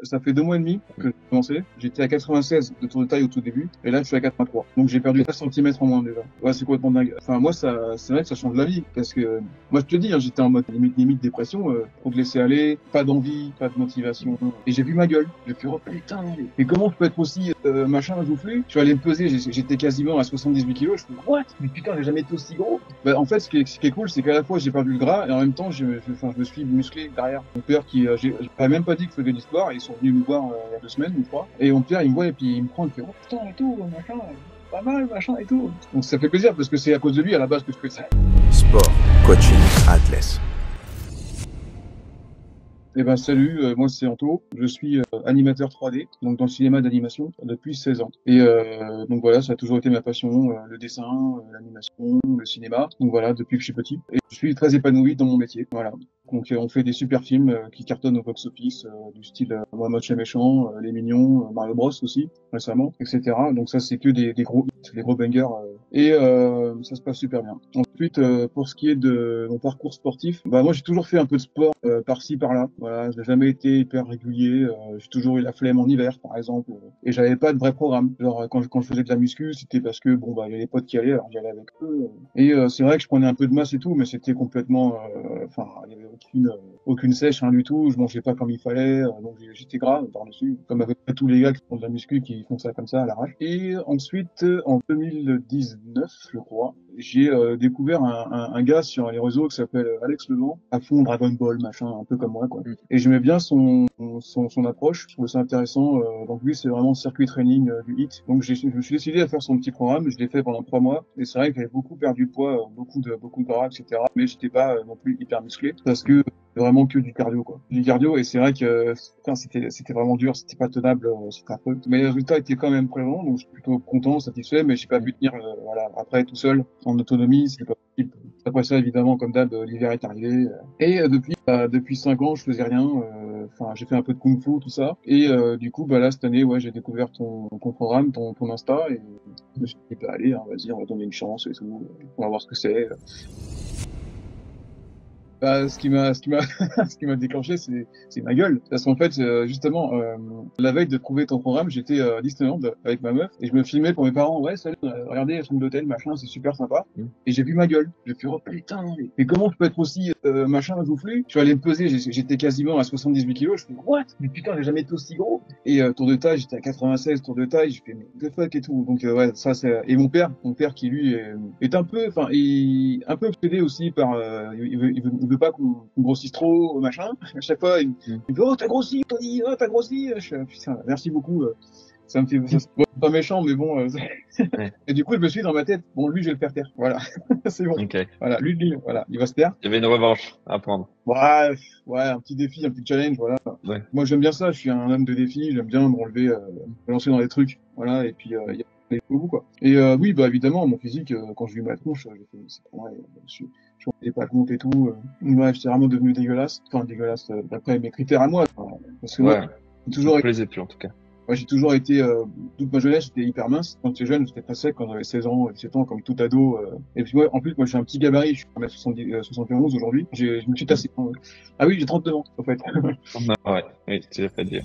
Ça fait 2 mois et demi que j'ai commencé. J'étais à 96 de tour de taille au tout début, et là je suis à 83. Donc j'ai perdu 13 cm en moins déjà. Ouais, c'est complètement dingue. Enfin moi c'est vrai que ça change la vie, parce que moi je te dis, hein, j'étais en mode limite dépression, trop de laisser aller, pas d'envie, pas de motivation, et j'ai vu ma gueule. J'ai fait oh putain, mais comment je peux être aussi machin joufflu? Je suis allé me peser, j'étais quasiment à 78 kilos. Je fais what? Mais putain, j'ai jamais été aussi gros. Bah, en fait, ce qui est cool, c'est qu'à la fois j'ai perdu le gras et en même temps je me suis musclé derrière. Mon père j'ai même pas dit que je faisais de l'histoire, ils sont venus nous voir il y a 2 semaines ou 3, et mon père il me voit et puis il me prend, il fait oh putain et tout machin, pas mal machin et tout. Donc ça fait plaisir parce que c'est à cause de lui à la base que je fais ça. Sport, coaching, athlète. Eh ben salut, moi c'est Anto, je suis animateur 3D, donc dans le cinéma d'animation depuis 16 ans. Et donc voilà, ça a toujours été ma passion, le dessin, l'animation, le cinéma. Donc voilà, depuis que je suis petit. Et je suis très épanoui dans mon métier. Voilà. Donc on fait des super films qui cartonnent au box-office, du style Moi Moche et Méchant, Les Mignons, Mario Bros aussi récemment, etc. Donc ça c'est que des gros hits, des gros bangers. Et ça se passe super bien. Ensuite, pour ce qui est de mon parcours sportif, bah moi j'ai toujours fait un peu de sport par-ci par-là. Voilà, j'ai jamais été hyper régulier. J'ai toujours eu la flemme en hiver, par exemple, et j'avais pas de vrai programme. Genre quand je faisais de la muscu, c'était parce que bon bah il y a les potes qui allaient, alors j'y allais avec eux. Et c'est vrai que je prenais un peu de masse et tout, mais c'était complètement, enfin il y avait aucune sèche hein, du tout. Je mangeais pas comme il fallait, donc j'étais gras par-dessus, comme avec tous les gars qui font de la muscu qui font ça comme ça à l'arrache. Et ensuite, en 2019, je crois, j'ai découvert un gars sur les réseaux qui s'appelle Alex Levent, à fond Dragon Ball, machin, un peu comme moi, quoi. Et j'aimais bien son approche, je trouvais ça intéressant. Donc lui, c'est vraiment circuit training du HIIT. Donc je me suis décidé à faire son petit programme, je l'ai fait pendant 3 mois, et c'est vrai que j'avais beaucoup perdu de poids, beaucoup de gras, etc. Mais j'étais pas non plus hyper musclé, parce que vraiment que du cardio, quoi. Du cardio, et c'est vrai que putain, c'était vraiment dur, c'était pas tenable, c'était affreux. Mais les résultats étaient quand même présents, donc je suis plutôt content, satisfait, mais j'ai pas pu tenir, voilà, après tout seul, en autonomie, c'était pas possible. Après ça, évidemment, comme d'hab, l'hiver est arrivé. Et depuis 5 ans, je faisais rien. Enfin, j'ai fait un peu de kung-fu, tout ça. Et du coup, bah là, cette année, ouais, j'ai découvert ton programme, ton Insta, et je me suis dit, bah allez, hein, vas-y, on va donner une chance et tout. On va voir ce que c'est. Bah, ce qui m'a déclenché, c'est ma gueule. Parce qu'en fait, justement, la veille de trouver ton programme, j'étais à Disneyland avec ma meuf et je me filmais pour mes parents. Ouais, salut, regardez la chambre d'hôtel, machin, c'est super sympa. Et j'ai vu ma gueule. J'ai fait, oh putain, mais comment je peux être aussi machin joufflu? Je suis allé me peser, j'étais quasiment à 78 kilos. Je fais, what? Mais putain, j'ai jamais été aussi gros. Et tour de taille, j'étais à 96 tour de taille. Je fais, mais the fuck et tout. Donc ouais, ça c'est. Et mon père qui lui est un peu, enfin, un peu obsédé aussi par, il veut pas qu'on grossisse trop, machin. À chaque fois, il me dit, oh, t'as grossi, Tony, oh, t'as grossi. Je fais, putain, merci beaucoup. Ça me fait, c'est pas méchant, mais bon. Ouais. Et du coup, je me suis dit dans ma tête, bon, lui, je vais le faire taire. Voilà. C'est bon. Ok. Voilà. Lui, voilà. Il va se taire. Il y avait une revanche à prendre. Ouais, ouais, un petit défi, un petit challenge, voilà. Ouais. Moi, j'aime bien ça. Je suis un homme de défi. J'aime bien me relever, me lancer dans des trucs. Voilà. Et puis, il y a aller au bout, quoi. Et oui, bah, évidemment, mon physique, quand j'ai eu ma tronche, j'ai fait, c'est pour moi, je me rendais pas compte et tout. Ouais, j'étais vraiment devenu dégueulasse. Enfin, dégueulasse, d'après mes critères à moi. Enfin, parce que moi, Ouais. j'ai toujours Ça te plaisait plus en tout cas. moi, j'ai toujours été, toute ma jeunesse, j'étais hyper mince. Quand j'étais jeune, j'étais très sec quand j'avais 16 ans, 17 ans, comme tout ado. Et puis moi, en plus, moi, je suis un petit gabarit, je suis 1m70, 71 aujourd'hui. Je me suis tassé. Ah oui, j'ai 39 ans, en fait. Ouais, oui, tu l'as fait dire.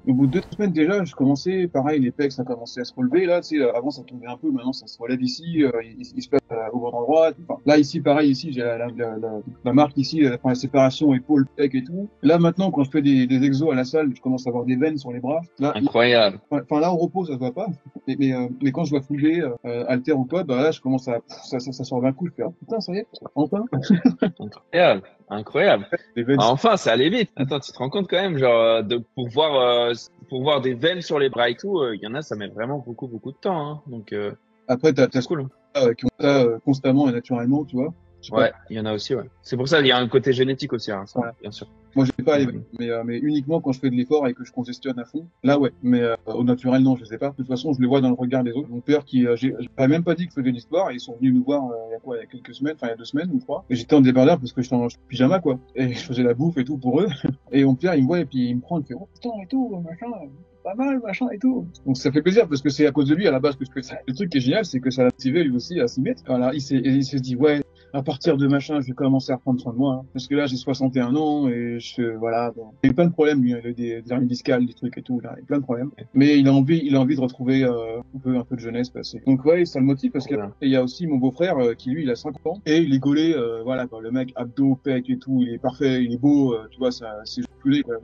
Au bout de 2 semaines déjà, je commençais, pareil, les pecs, ça commençait à se relever. Là, tu sais, avant, ça tombait un peu, maintenant, ça se relève ici, il se passe au bon endroit. Enfin, là, ici, pareil, ici, j'ai la marque ici, enfin, la séparation épaule-pec et tout. Là, maintenant, quand je fais des exos à la salle, je commence à avoir des veines sur les bras. Là, Incroyable. enfin, là, au repos, ça se voit pas. Mais quand je dois soulever, haltère ou quoi, bah là, je commence à, ça sort d'un coup, je fais, ah, putain, ça y est, enfin. Incroyable. Incroyable. Les veines. Ah, enfin, ça allait vite. Attends, tu te rends compte quand même, genre, pour voir des veines sur les bras et tout, il y en a, ça met vraiment beaucoup, beaucoup de temps, hein. Donc, Après, c'est cool, hein. qui ont ça constamment et naturellement, tu vois. Je sais pas. Ouais, il y en a aussi, ouais. C'est pour ça, il y a un côté génétique aussi, hein, ça, Ouais. bien sûr. Moi, j'ai pas les Mhm. mais uniquement quand je fais de l'effort et que je congestionne à fond. Là, ouais. Mais au naturel, non, je sais pas. De toute façon, je le vois dans le regard des autres. Mon père, j'ai même pas dit que je faisais de l'histoire, et ils sont venus nous voir il y a quelques semaines, enfin il y a 2 semaines ou 3. Et j'étais en débardeur parce que j'étais en pyjama, quoi. Et je faisais la bouffe et tout pour eux. Et mon père, il me voit et puis il me prend, il me fait, oh putain et tout, machin. Pas mal, machin et tout. Donc ça fait plaisir parce que c'est à cause de lui à la base que je fais ça. Le truc qui est génial, c'est que ça l'a motivé lui aussi à s'y mettre. Voilà, il s'est dit, ouais, à partir de machin, je vais commencer à prendre soin de moi, hein. Parce que là, j'ai 61 ans et voilà, bon. Il a eu plein de problèmes, lui, hein. Il a eu des hernies discales, des trucs et tout, il a eu plein de problèmes. Mais il a envie de retrouver, un peu de jeunesse passée. Donc, ouais, ça le motive parce Trop qu'il bien. y a aussi mon beau-frère, qui lui, il a 50 ans et il est gaulé, voilà, quoi. Le mec, abdos, pec et tout, il est parfait, il est beau, tu vois, ça, c'est plus quoi.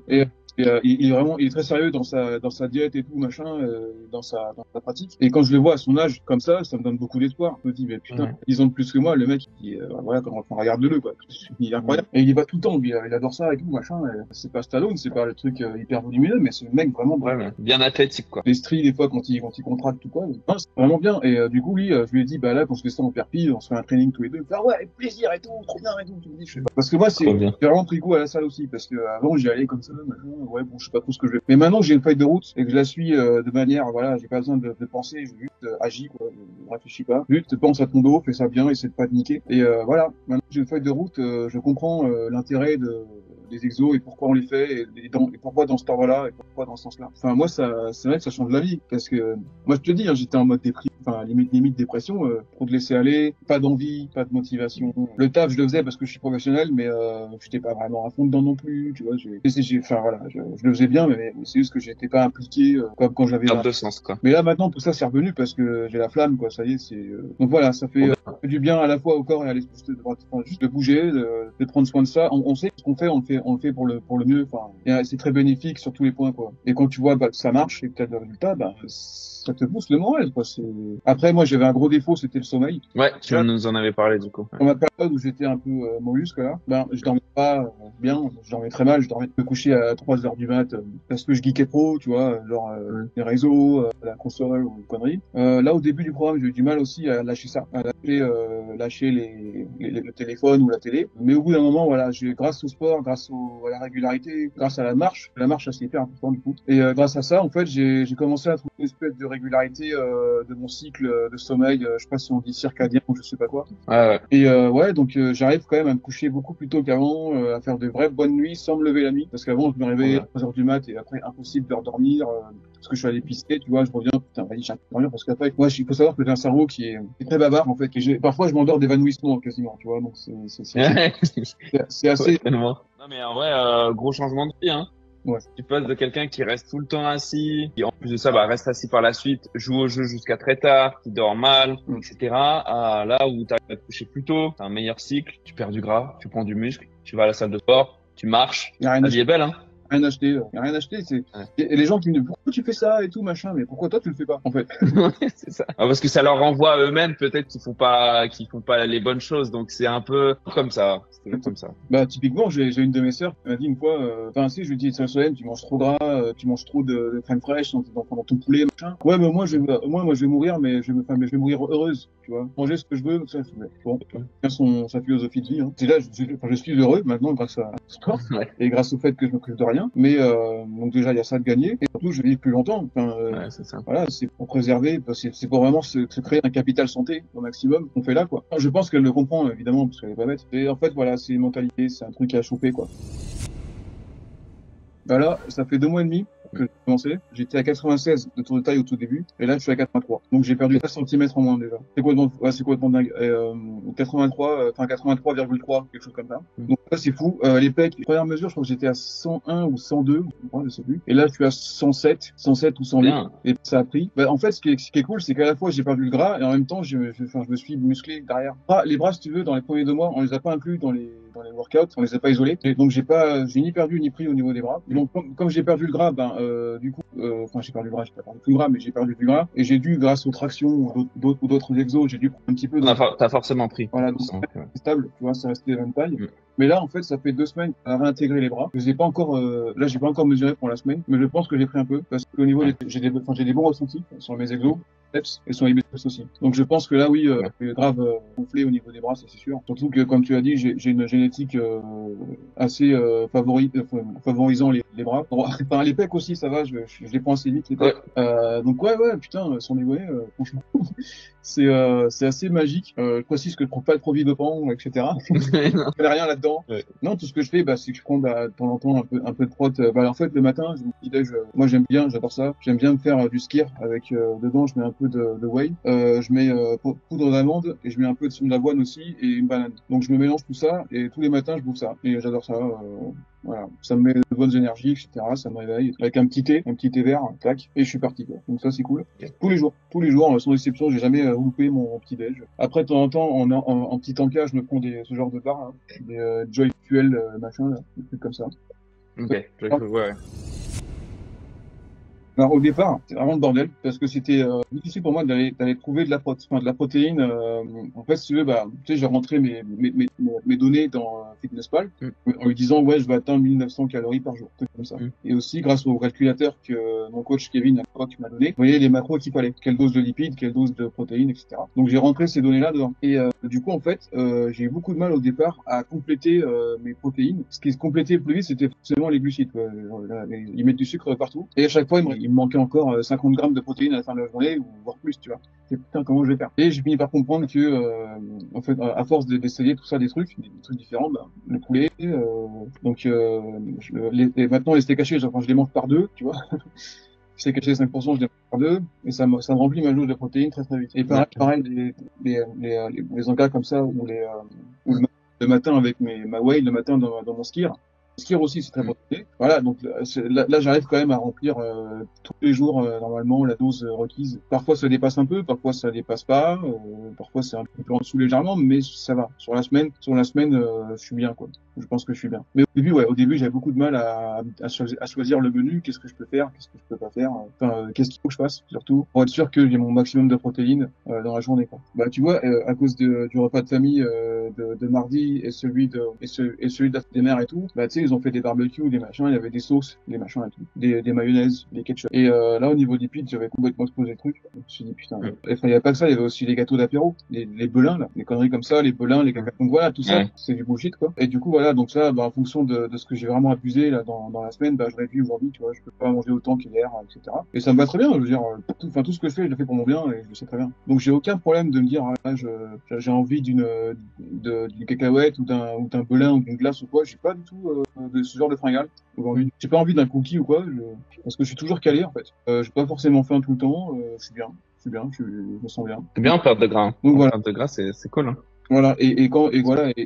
Il est vraiment, il est très sérieux dans sa diète et tout, machin, dans sa pratique. Et quand je le vois à son âge, comme ça me donne beaucoup d'espoir. Je me dis, mais putain, Ouais. 10 ans de plus que moi, le mec, voilà, enfin, regarde-le, quoi. Il est incroyable. Et il y va tout le temps, lui, il adore ça et tout, machin. Et c'est pas Stallone, c'est pas le truc hyper volumineux, mais c'est le mec vraiment Ouais, mais bien athlétique, quoi. l'esprit, des fois, quand il contracte ou quoi. Non, c'est vraiment bien. Et du coup, lui, je lui ai dit, bah là, quand je fais ça en perpi, on se fait un training tous les deux. Il me fait, ah ouais, avec plaisir et tout, trop bien et tout. Tu me dis, je sais pas. Parce que moi, Trop bien. j'ai vraiment pris goût à la salle aussi. Parce que avant, j'y allais comme ça, machin, ouais, bon, je sais pas trop ce que je vais. Mais maintenant que j'ai une feuille de route et que je la suis de manière, voilà, j'ai pas besoin de penser, je juste agis, quoi. Je réfléchis pas. Juste pense à ton dos, fais ça bien, essaie de pas te niquer. Et voilà, maintenant que j'ai une feuille de route, je comprends l'intérêt des exos et pourquoi on les fait et pourquoi dans cet ordre-là et pourquoi dans ce sens-là. Enfin, moi, c'est vrai que ça change la vie parce que moi, je te dis, hein, j'étais en mode déprime, enfin, limite dépression, trop de laisser aller, pas d'envie, pas de motivation. Le taf, je le faisais parce que je suis professionnel, mais j'étais pas vraiment à fond dedans non plus, tu vois. Enfin, voilà, je le faisais bien, mais c'est juste que j'étais pas impliqué comme quand j'avais Perte de sens, quoi. mais là, maintenant, tout ça, c'est revenu parce que j'ai la flamme, quoi. Ça y est, donc voilà, Trop bien. ça fait du bien à la fois au corps et à l'esprit, juste de bouger, de prendre soin de ça. On sait ce qu'on fait, on le fait pour le mieux. Enfin, et, c'est très bénéfique sur tous les points, quoi. Et quand tu vois, bah, que ça marche et que t'as des résultats, bah, ça te booste le moral, quoi. Après, moi, j'avais un gros défaut, c'était le sommeil. Ouais, tu nous en avais parlé, du coup. Ouais. Dans ma période où j'étais un peu mollusque, là, ben, je dormais pas bien, je dormais très mal, je dormais me coucher à 3 heures du mat parce que je geekais trop, tu vois, genre les réseaux, la console ou une connerie. Là, au début du programme, j'ai eu du mal aussi à lâcher ça, à lâcher le téléphone ou la télé. Mais au bout d'un moment, voilà, grâce au sport, à la régularité, grâce à la marche, c'est hyper important du coup. Et grâce à ça, en fait, j'ai commencé à trouver une espèce de régularité de mon cycle de sommeil, je sais pas si on dit circadien ou je sais pas quoi. Ouais, ouais. Et ouais, donc j'arrive quand même à me coucher beaucoup plus tôt qu'avant, à faire de vraies bonnes nuits sans me lever la nuit. Parce qu'avant, je me réveillais à 3 heures du mat et après, impossible de redormir parce que je suis allé pisser, tu vois, je reviens, putain, vas-y, j'ai un peu dormir parce qu'après, moi, il faut savoir que j'ai un cerveau qui est très bavard en fait. Parfois, je m'endors d'évanouissement quasiment, tu vois, donc c'est Ouais, assez. tellement. Non, mais en vrai, gros changement de vie, hein. Ouais. Tu passes de quelqu'un qui reste tout le temps assis, qui en plus de ça, bah, reste assis par la suite, joue au jeu jusqu'à très tard, qui dort mal, etc. À là où tu arrives à te coucher plus tôt, t'as un meilleur cycle, tu perds du gras, tu prends du muscle, tu vas à la salle de sport, tu marches. Y a rien La vie est belle, hein. rien acheté, y a rien acheté. Ouais. Et les gens qui me disent pourquoi tu fais ça et tout machin, mais pourquoi toi tu le fais pas en fait? Ouais, c'est ça. Ah, parce que ça leur renvoie à eux-mêmes, peut-être qu'ils font pas les bonnes choses. Donc c'est un peu comme ça. C'est toujours comme ça. Bah typiquement, j'ai une de mes sœurs qui m'a dit une fois, enfin si je lui dis Solène, tu manges trop gras, tu manges trop de crème fraîche dans ton poulet machin. Ouais mais moi je vais mourir, mais je vais mourir heureuse, tu vois. Manger ce que je veux, ça. Bon, sa philosophie de vie. Hein. C'est là, je suis heureux maintenant grâce à ce sport Ouais. et grâce au fait que je me prive de rien. Mais donc déjà il y a ça de gagner et surtout je vais vivre plus longtemps. Enfin, Ouais, c'est ça. voilà, c'est pour préserver, c'est pour vraiment se créer un capital santé au maximum qu'on fait là, quoi. Je pense qu'elle le comprend, évidemment, parce qu'elle est pas bête. Et en fait, voilà, c'est une mentalité, c'est un truc à choper, quoi. Bah là, ça fait 2 mois et demi que j'ai commencé. J'étais à 96 de tour de taille au tout début, et là, je suis à 83. Donc, j'ai perdu 13 centimètres en moins, déjà. C'est complètement dingue. Et, 83,3, quelque chose comme ça. Donc, ça, c'est fou. Les pecs, première mesure, je crois que j'étais à 101 ou 102, je sais plus. Et là, je suis à 107 ou 108. Bien. Et ça a pris. Bah, en fait, ce qui est cool, c'est qu'à la fois, j'ai perdu le gras, et en même temps, je me suis musclé derrière. Les bras, si tu veux, dans les premiers 2 mois, on les a pas inclus dans les workouts, on les a pas isolés. Et donc, j'ai ni perdu ni pris au niveau des bras. Donc, comme j'ai perdu le gras, du coup, j'ai perdu le gras, j'ai pas perdu tout le gras, mais j'ai perdu du gras. Et j'ai dû, grâce aux tractions ou d'autres exos, j'ai dû prendre un petit peu. T'as forcément pris. Voilà, donc c'est stable, tu vois, ça restait la même taille. Mais là, en fait, ça fait 2 semaines à réintégrer les bras. Je les ai pas encore, là, j'ai pas encore mesuré pour la semaine, mais je pense que j'ai pris un peu parce qu'au niveau j'ai des bons ressentis sur mes exos. Et sur les biceps aussi. Donc je pense que là, oui, grave gonflé au niveau des bras, ça c'est sûr. Surtout que, comme tu as dit, j'ai une génétique assez favorisant les bras. Enfin, les pecs aussi, ça va, je les prends assez vite, les pecs. Donc ouais, putain, sans déconner, franchement, c'est assez magique. Je précise que je prends pas de produits dopants, etc. Je fais rien là-dedans. Ouais. Non, tout ce que je fais, c'est que je prends de temps en temps un peu de prot. En fait, le matin, je me petit-déj, moi j'aime bien, j'adore ça. J'aime bien me faire du skyr avec dedans, je mets un peu de whey, je mets poudre d'amande et je mets un peu de sucre d'avoine aussi et une banane. Donc je me mélange tout ça et tous les matins je bouffe ça et j'adore ça. Voilà, ça me met de bonnes énergies, etc. Ça me réveille avec un petit thé vert, tac, et je suis parti, quoi. Donc ça c'est cool. Tous les jours, sans exception, j'ai jamais loupé mon petit déj. Après, de temps en temps, en petit encas, je me prends ce genre de barres, hein, des Joy Fuel, machin, là, des trucs comme ça. Ok, ouais. Alors, au départ, c'était vraiment le bordel parce que c'était difficile pour moi d'aller trouver de la protéine. En fait, si tu veux, tu sais, j'ai rentré mes données dans FitnessPal en lui disant ouais, je vais atteindre 1900 calories par jour, truc comme ça. Et aussi grâce au calculateur que mon coach Kevin à l'époque m'a donné, vous voyez les macros qu'il fallait, quelle dose de lipides, quelle dose de protéines, etc. Donc j'ai rentré ces données-là dedans. Et du coup, en fait, j'ai eu beaucoup de mal au départ à compléter mes protéines. Ce qui se complétait le plus vite, c'était forcément les glucides. Ils mettent du sucre partout. Et à chaque fois, il me manquait encore 50 grammes de protéines à la fin de la journée, ou voire plus, tu vois. Et putain, comment je vais faire? Et j'ai fini par comprendre que, en fait, à force d'essayer tout ça, des trucs différents, le poulet, maintenant les steaks hachés, je les mange par deux, tu vois. Steak haché 5%, je les mange par deux, et ça me remplit ma jauge de protéines très très vite. Et pareil, les encas comme ça, ou le matin avec ma whey, le matin dans mon skier. Skier aussi, c'est très protéiné. Voilà, donc là j'arrive quand même à remplir tous les jours normalement la dose requise. Parfois ça dépasse un peu, parfois ça dépasse pas, parfois c'est un peu en dessous légèrement, mais ça va. Sur la semaine, je suis bien, quoi. Je pense que je suis bien. Mais au début j'avais beaucoup de mal à choisir le menu. Qu'est-ce que je peux faire, qu'est-ce que je peux pas faire. Enfin, qu'est-ce qu'il faut que je fasse, surtout pour être sûr que j'ai mon maximum de protéines dans la journée, quoi. Tu vois, à cause du repas de famille de mardi et celui de la mères et tout, tu sais, ils ont fait des barbecues, des machins, il y avait des sauces, des machins et tout, des mayonnaises, des ketchup. Et là, au niveau des pizzas, j'avais complètement explosé le truc. Je me suis dit, putain, il n'y avait pas que ça, il y avait aussi les gâteaux d'apéro, les belins, là, les conneries comme ça, les belins, les caca. Donc voilà, tout ça, c'est du bullshit, quoi. Et du coup, voilà, donc ça, en fonction de ce que j'ai vraiment abusé, là, dans la semaine, je réduis aujourd'hui, tu vois, je peux pas manger autant qu'hier, etc. Et ça me va très bien, je veux dire, tout ce que je fais, je le fais pour mon bien et je le sais très bien. Donc j'ai aucun problème de me dire, j'ai envie d'une cacahuète ou d'un belin ou d'une glace ou quoi, j'ai pas du tout de ce genre de fringale. J'ai pas envie d'un cookie ou quoi, parce que je suis toujours calé en fait. J'ai pas forcément faim tout le temps, je suis bien, je me sens bien. C'est bien en perte de gras. Donc voilà. Perte de gras, c'est cool. Hein. Voilà, et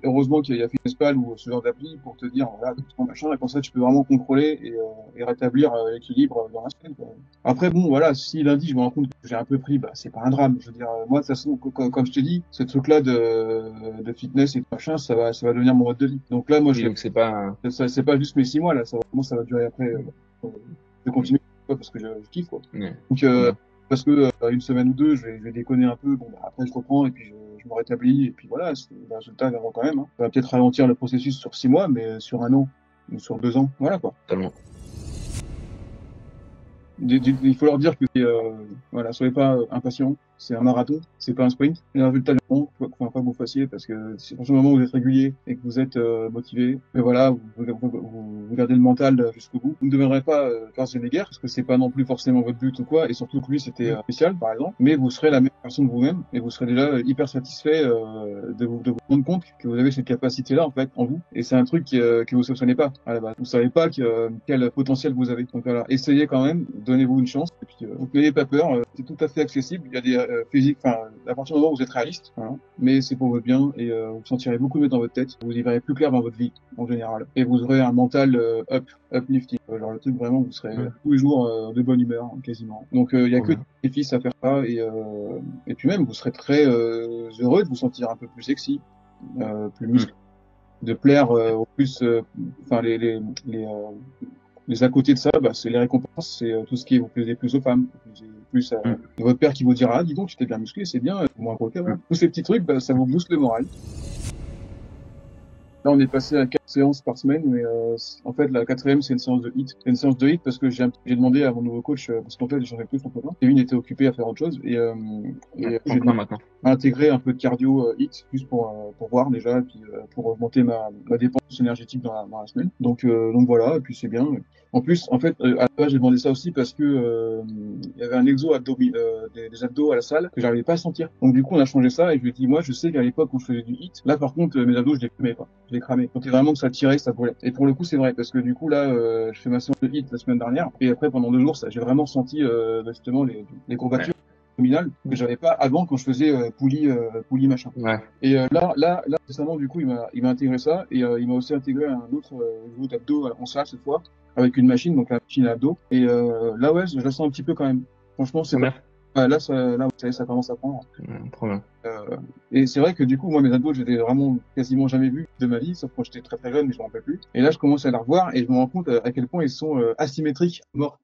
heureusement qu'il y a FitnessPal ou ce genre d'appli pour te dire, voilà, machin, et comme ça tu peux vraiment contrôler et rétablir l'équilibre dans la semaine, quoi. Après, bon, voilà, si lundi je me rends compte que j'ai un peu pris, c'est pas un drame. Je veux dire, moi, de toute façon, comme je te dis, ce truc-là de fitness et de machin, ça va devenir mon mode de vie. Donc là, moi, donc c'est pas juste mes 6 mois, là, ça va durer après, je continue, parce que je kiffe, quoi. Donc, parce que une semaine ou deux, je vais déconner un peu. Bon, après je reprends et puis je me rétablis et puis voilà, les résultats viendront quand même. Hein. Ça va peut-être ralentir le processus sur 6 mois, mais sur 1 an ou sur 2 ans, voilà quoi. Totalement. Il faut leur dire que voilà, soyez pas impatients. C'est un marathon, c'est pas un sprint. Les résultats viendront, faut pas vous fassiez parce que c'est à ce moment où vous êtes régulier et que vous êtes motivé. Mais voilà, vous gardez le mental jusqu'au bout. Vous ne deviendrez pas Schwarzenegger parce que c'est pas non plus forcément votre but ou quoi. Et surtout que lui c'était spécial par exemple. Mais vous serez la meilleure version de vous-même et vous serez déjà hyper satisfait de vous rendre compte que vous avez cette capacité-là en fait en vous. Et c'est un truc que vous soupçonnez pas à la base. Vous savez pas quel potentiel vous avez. Donc voilà, essayez quand même, donnez-vous une chance. Et puis n'ayez pas peur, c'est tout à fait accessible. Il y a des physiques, à partir du moment où vous êtes réaliste, hein, mais c'est pour votre bien et vous vous sentirez beaucoup mieux dans votre tête. Vous y verrez plus clair dans votre vie en général. Et vous aurez un mental uplifting. Genre le truc vraiment, vous serez tous les jours de bonne humeur quasiment. Donc il y a que des bénéfices à faire ça et puis même vous serez très heureux de vous sentir un peu plus sexy, plus musclé, de plaire au plus, les à côté de ça, c'est les récompenses, c'est tout ce qui vous plaisait plus aux femmes, plus votre père qui vous dira, ah, dis donc, tu t'es bien musclé, c'est bien, moins gros que Tous ces petits trucs, ça vous booste le moral. Là, on est passé à 4 séances par semaine, mais en fait la quatrième c'est une séance de HIIT. C'est une séance de HIIT parce que j'ai demandé à mon nouveau coach, parce qu'en fait j'échangeais plus son copain. Kevin était occupé à faire autre chose Temps j'ai plein maintenant. intégrer un peu de cardio HIIT juste pour voir déjà et puis pour augmenter ma dépense énergétique dans la semaine. Donc voilà, et puis c'est bien. En plus, en fait, à la base, j'ai demandé ça aussi parce que il y avait un exo des abdos à la salle que j'arrivais pas à sentir. Donc du coup, on a changé ça et je lui ai dit, moi, je sais qu'à l'époque, quand je faisais du HIIT, là, par contre, mes abdos, je les fumais pas. Je les cramais. Donc vraiment que ça tirait, ça brûlait. Et pour le coup, c'est vrai parce que du coup, là, je fais ma séance de HIIT la semaine dernière et après, pendant 2 jours, ça, j'ai vraiment senti justement les courbatures abdominales que j'avais pas avant quand je faisais poulie machin. Ouais. Et là récemment du coup il m'a intégré ça et il m'a aussi intégré un autre niveau d'abdos en salle cette fois avec une machine, donc la machine à abdos. Et là ouais, je la sens un petit peu quand même. Franchement c'est C'est pas. bien. Là vous savez, ça commence à prendre. Trop bien. Et c'est vrai que du coup moi mes abdos j'étais vraiment quasiment jamais vu de ma vie, sauf quand j'étais très très jeune mais je m'en rappelle plus. Et là je commence à les revoir et je me rends compte à quel point ils sont asymétriques, morts.